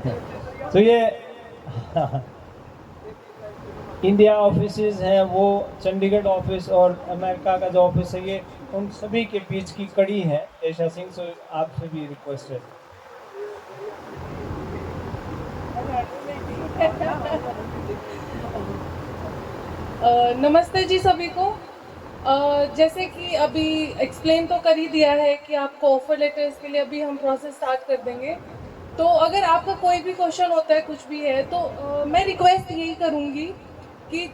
तो ये India offices हैं, वो चंडीगढ़ ऑफिस और अमेरिका का जो ऑफिस है, ये उन सभी के बीच की कड़ी है एशा सिंह। सो आपसे भी रिक्वेस्ट है। नमस्ते जी सभी को। जैसे कि अभी एक्सप्लेन तो कर ही दिया है कि आपको ऑफर लेटर्स के लिए अभी हम प्रोसेस स्टार्ट कर देंगे। तो अगर आपका कोई भी क्वेश्चन होता है, कुछ भी है, तो मैं रिक्वेस्ट यही करूँगी कि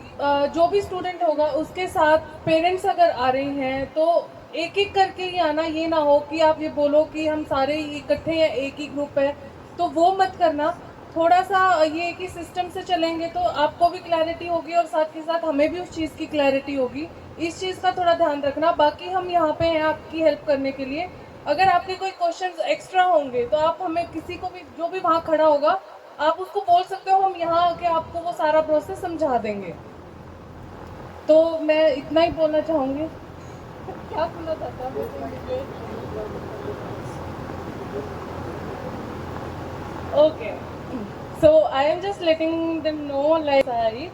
जो भी स्टूडेंट होगा उसके साथ पेरेंट्स अगर आ रहे हैं तो एक एक करके ही आना। ये ना हो कि आप ये बोलो कि हम सारे इकट्ठे हैं, एक ही ग्रुप है, तो वो मत करना। थोड़ा सा ये कि सिस्टम से चलेंगे तो आपको भी क्लैरिटी होगी और साथ के साथ हमें भी उस चीज़ की क्लैरिटी होगी। इस चीज़ का थोड़ा ध्यान रखना। बाकी हम यहाँ पे हैं आपकी हेल्प करने के लिए। अगर आपके कोई क्वेश्चंस एक्स्ट्रा होंगे तो आप हमें, किसी को भी, जो भी वहाँ खड़ा होगा, आप उसको बोल सकते हो, हम यहाँ आके आपको वो सारा प्रोसेस समझा देंगे। तो मैं इतना ही बोलना चाहूँगी। क्या बोलना चाहता है? Okay. So I am just letting them know, like, sorry.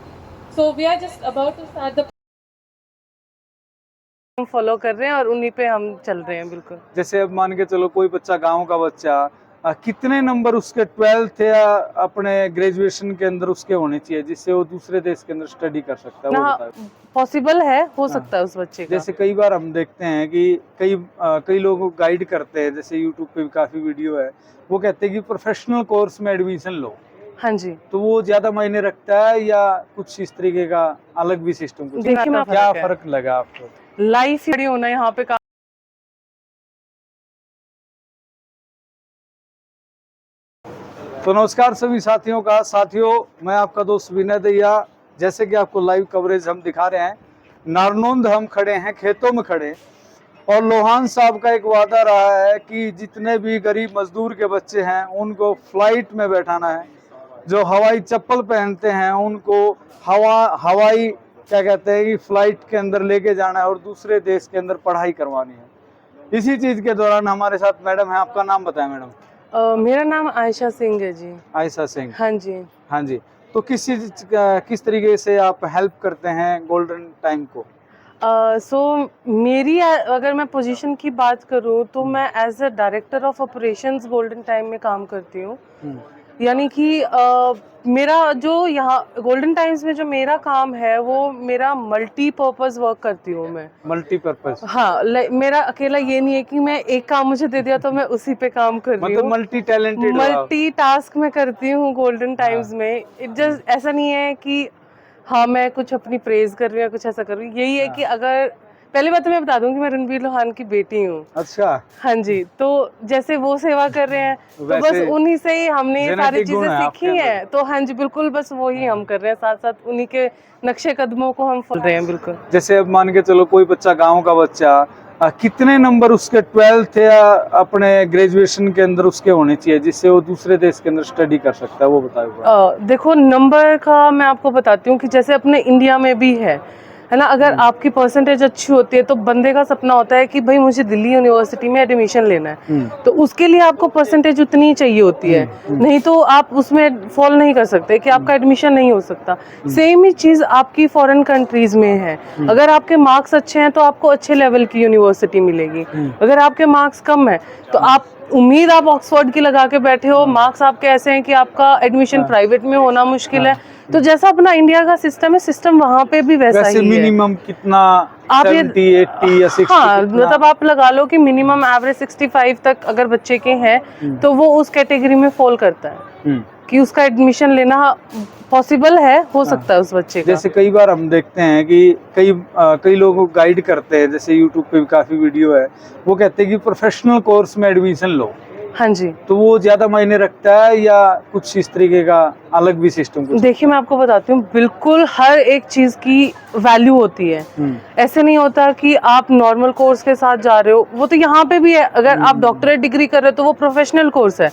So we are just about to start the हम फॉलो कर रहे हैं और उन्हीं पे हम चल रहे हैं। बिल्कुल। जैसे अब मान के चलो कोई बच्चा, गांव का बच्चा, कितने नंबर उसके 12th या अपने ग्रेजुएशन के अंदर उसके होने चाहिए जिससे वो दूसरे देश के अंदर स्टडी कर सकता है, वो ना बताओ। पॉसिबल है, हो सकता है उस बच्चे का। जैसे कई बार हम देखते हैं कि कई लोग गाइड करते हैं, जैसे यूट्यूब पे भी काफी वीडियो है, वो कहते हैं कि प्रोफेशनल कोर्स में एडमिशन लो। हाँ जी। तो वो ज्यादा मायने रखता है या कुछ इस तरीके का अलग भी सिस्टम? देखिए, क्या फर्क लगा आपको? लाइफ खड़ी होना यहाँ पे तो नमस्कार सभी साथियों, मैं आपका दोस्त विनय दैया। जैसे कि आपको लाइव कवरेज हम दिखा रहे हैं, नारनौंद हम खड़े हैं, खेतों में खड़े, और लोहान साहब का एक वादा रहा है कि जितने भी गरीब मजदूर के बच्चे हैं उनको फ्लाइट में बैठाना है, जो हवाई चप्पल पहनते हैं उनको हवाई क्या कहते हैं कि फ्लाइट के अंदर लेके जाना है और दूसरे देश के अंदर पढ़ाई करवानी है। इसी चीज के दौरान हमारे साथ मैडम है। आपका नाम बताएं मैडम। मेरा नाम आयशा सिंह है जी। आयशा सिंह। हाँ जी। हाँ जी। तो किस तरीके से आप हेल्प करते हैं गोल्डन टाइम को? मेरी अगर मैं पोजीशन की बात करूँ तो मैं as a director of operations golden time में काम करती हूँ। यानी कि मेरा जो यहाँ गोल्डन टाइम्स में जो मेरा काम है वो मेरा मल्टीपर्पज़ वर्क करती हूँ मैं। मल्टीपर्पज? हाँ, मेरा अकेला ये नहीं है कि मैं एक काम मुझे दे दिया तो मैं उसी पे काम कर रही हूँ। मतलब मल्टी टैलेंटेड, मल्टी टास्क मैं करती हूँ गोल्डन टाइम्स में। इट जस्ट ऐसा नहीं है कि हाँ मैं कुछ अपनी प्रेज कर रही हूँ, कुछ ऐसा कर रही हूँ। यही है कि अगर पहली बात तो मैं बता दूं कि मैं रणबीर लोहान की बेटी हूँ। अच्छा। हाँ जी। तो जैसे वो सेवा कर रहे हैं तो बस उन्हीं से ही हमने ये सारी चीजें सीखी हैं। तो हाँ जी, बिल्कुल, बस वो ही हम कर रहे हैं, साथ साथ उन्हीं के नक्शे कदमों को हम फॉलो रहे हैं। बिल्कुल। जैसे अब मान के चलो कोई बच्चा, गांव का बच्चा, कितने नंबर उसके 12th या अपने ग्रेजुएशन के अंदर उसके होने चाहिए जिससे वो दूसरे देश के अंदर स्टडी कर सकता है, वो बताओ। देखो, नंबर का मैं आपको बताती हूँ कि जैसे अपने इंडिया में भी है ना, अगर आपकी परसेंटेज अच्छी होती है तो बंदे का सपना होता है कि भाई मुझे दिल्ली यूनिवर्सिटी में एडमिशन लेना है, तो उसके लिए आपको परसेंटेज उतनी ही चाहिए होती है, नहीं तो आप उसमें फॉल नहीं कर सकते, कि आपका एडमिशन नहीं हो सकता। सेम ही चीज़ आपकी फॉरेन कंट्रीज में है। अगर आपके मार्क्स अच्छे हैं तो आपको अच्छे लेवल की यूनिवर्सिटी मिलेगी। अगर आपके मार्क्स कम है तो आप उम्मीद आप ऑक्सफोर्ड की लगा के बैठे हो, मार्क्स आपके ऐसे हैं कि आपका एडमिशन प्राइवेट में होना मुश्किल है। तो जैसा अपना इंडिया का सिस्टम है, सिस्टम वहाँ पे भी वैसा ही है। मिनिमम कितना आप 70, 80 या 60? हाँ, मतलब आप लगा लो कि मिनिमम एवरेज 65 तक अगर बच्चे के हैं तो वो उस कैटेगरी में फॉल करता है कि उसका एडमिशन लेना पॉसिबल है, हो सकता है उस बच्चे का। जैसे कई बार हम देखते हैं कि कई लोग गाइड करते हैं, जैसे यूट्यूब पे भी काफी वीडियो है, वो कहते हैं कि प्रोफेशनल कोर्स में एडमिशन लो। हाँ जी। तो वो ज्यादा मायने रखता है या कुछ इस तरीके का अलग भी सिस्टम? देखिए, मैं आपको बताती हूँ, बिल्कुल हर एक चीज की वैल्यू होती है। ऐसे नहीं होता कि आप नॉर्मल कोर्स के साथ जा रहे हो, वो तो यहाँ पे भी है। अगर आप डॉक्टरेट डिग्री कर रहे हो तो वो प्रोफेशनल कोर्स है।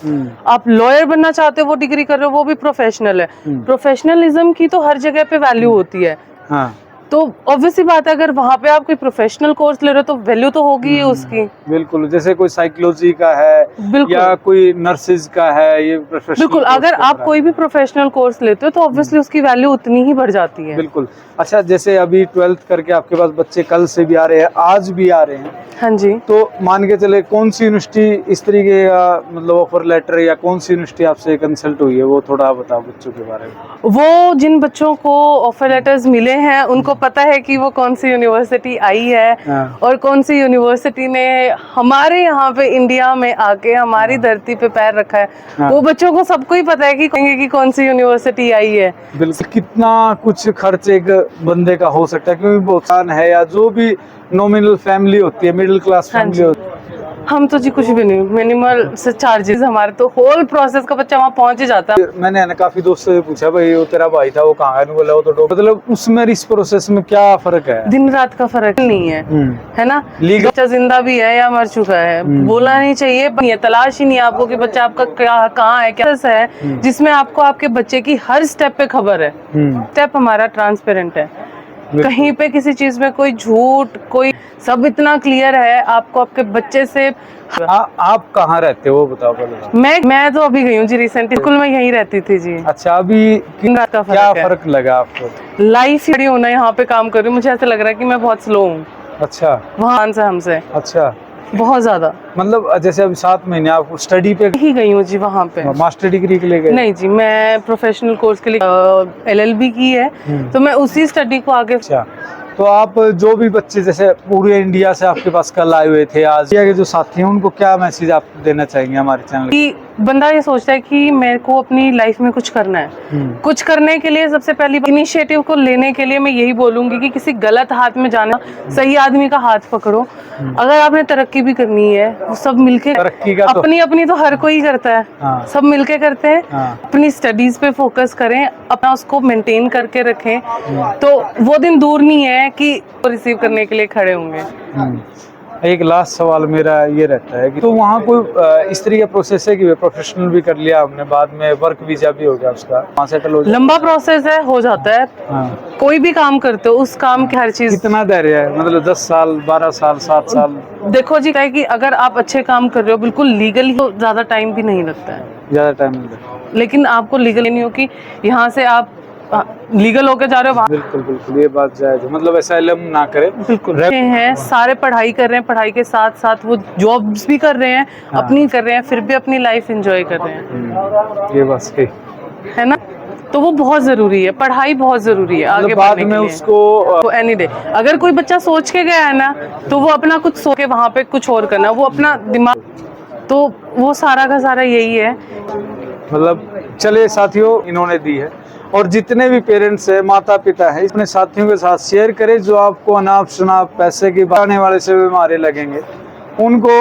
आप लॉयर बनना चाहते हो, वो डिग्री कर रहे हो, वो भी प्रोफेशनल है। प्रोफेशनलिज्म की तो हर जगह पे वैल्यू होती है। हाँ। तो ऑब्वियसली बात है, अगर वहाँ पे आप कोई प्रोफेशनल कोर्स ले रहे हो तो वैल्यू तो होगी ही उसकी। बिल्कुल, जैसे कोई साइकोलॉजी का है बिल्कुल। या कोई नर्सिस का है, ये प्रोफेशनल बिल्कुल, अगर आप कोई भी प्रोफेशनल कोर्स लेते हो तो ऑब्वियसली उसकी वैल्यू उतनी ही बढ़ जाती है। बिल्कुल। अच्छा, जैसे अभी 12th करके आपके पास बच्चे कल से भी आ रहे हैं, आज भी आ रहे हैं, हाँ जी। तो मान के चले कौन सी यूनिवर्सिटी इस तरीके का मतलब ऑफर लेटर या कौन सी यूनिवर्सिटी आपसे कंसल्ट हुई है, वो थोड़ा बताओ बच्चों के बारे में। वो जिन बच्चों को ऑफर लेटर्स मिले हैं उनको पता है कि वो कौन सी यूनिवर्सिटी आई है हाँ। और कौन सी यूनिवर्सिटी ने हमारे यहाँ पे इंडिया में आके हमारी धरती पे पैर रखा है। हाँ। वो बच्चों को सबको ही पता है कि कौन सी यूनिवर्सिटी आई है। बिल्कुल। कितना कुछ खर्च एक बंदे का हो सकता है, क्योंकि बहुत है या जो भी नॉमिनल फैमिली होती है, मिडिल क्लास हाँ फैमिली जी। होती है। हम तो जी कुछ भी नहीं, मिनिमल से चार्जेस हमारे, तो होल प्रोसेस का बच्चा वहाँ पहुँच ही जाता है। मैंने ना काफी दोस्तों से पूछा, भाई वो तेरा भाई था वो कहाँ है, बोला वो तो मतलब उसमें इस प्रोसेस में क्या फर्क है? दिन रात का फर्क नहीं है, है ना। लीगल बच्चा जिंदा भी है या मर चुका है, बोलना नहीं चाहिए, नहीं है, तलाश ही नहीं है आपको कि बच्चा आपका क्या कहाँ है, क्या है, जिसमें आपको आपके बच्चे की हर स्टेप पे खबर है। स्टेप हमारा ट्रांसपेरेंट है, कहीं पे किसी चीज में कोई झूठ, कोई, सब इतना क्लियर है आपको आपके बच्चे से। आप कहाँ रहते हो वो बताओ पहले। मैं तो अभी गई हूँ जी रिसेंटली, स्कूल में यहीं रहती थी जी। अच्छा, अभी दिन रात का क्या फर्क है। फर्क लगा आपको? लाइफ ही होना, यहाँ पे काम कर रही हूँ, मुझे ऐसा लग रहा है कि मैं बहुत स्लो हूँ अच्छा वहाँ से, हमसे अच्छा, बहुत ज्यादा। मतलब जैसे अभी 7 महीने आप स्टडी पे ही गई हूँ जी वहाँ पे। मास्टर डिग्री के लिए गए? नहीं जी, मैं प्रोफेशनल कोर्स के लिए LLB की है, तो मैं उसी स्टडी को आगे। अच्छा, तो आप जो भी बच्चे जैसे पूरे इंडिया से आपके पास कल आए हुए थे, आज इंडिया के जो साथी हैं उनको क्या मैसेज आप देना चाहेंगे हमारे चैनल कि बंदा ये सोचता है कि मेरे को अपनी लाइफ में कुछ करना है, कुछ करने के लिए सबसे पहली इनिशिएटिव को लेने के लिए मैं यही बोलूंगी कि किसी गलत हाथ में जाना, सही आदमी का हाथ पकड़ो। अगर आपने तरक्की भी करनी है, वो सब मिलके, तरक्की का तो अपनी अपनी तो हर कोई करता है, हाँ। सब मिलके करते हैं। हाँ। अपनी स्टडीज पे फोकस करें, अपना उसको मेंटेन करके रखें, तो वो दिन दूर नहीं है कि रिसीव करने के लिए खड़े होंगे। एक लास्ट सवाल मेरा ये रहता है कि तो वहाँ कोई इस तरीके का प्रोसेस है कि प्रोफेशनल भी कर लिया आपने, बाद में वर्क वीजा भी हो गया उसका, वहाँ सेटल हो जाए? लंबा प्रोसेस है, हो जाता है। हाँ। कोई भी काम करते हो उस काम की हर चीज, कितना धैर्य है, मतलब 10 साल 12 साल 7 साल? देखो जी, क्या है कि अगर आप अच्छे काम कर रहे हो बिल्कुल लीगली, तो ज्यादा टाइम भी नहीं लगता है, ज्यादा टाइम नहीं लगता। लेकिन आपको लीगल नहीं हो कि यहाँ से आप लीगल होके जा रहे हो वहाँ। बिल्कुल बिल्कुल, ये बात जायज है, मतलब असाइलम ना करें। बिल्कुल हैं, सारे पढ़ाई कर रहे हैं, पढ़ाई के साथ साथ वो जॉब्स भी कर रहे हैं, अपनी कर रहे हैं, फिर भी अपनी लाइफ एंजॉय कर रहे हैं, ये बात सही है ना। तो वो बहुत जरूरी है, पढ़ाई बहुत जरूरी है आगे बाद बढ़ने में के लिए। उसको एनी डे अगर कोई बच्चा सोच के गया है ना, तो वो अपना कुछ सोच के वहाँ पे कुछ और करना, वो अपना दिमाग, तो वो सारा का सारा यही है। मतलब चले साथियों, इन्होंने दी है, और जितने भी पेरेंट्स है, माता पिता है, अपने साथियों के साथ शेयर करें जो आपको अनाप शनाप पैसे की आने वाले से बीमारी लगेंगे, उनको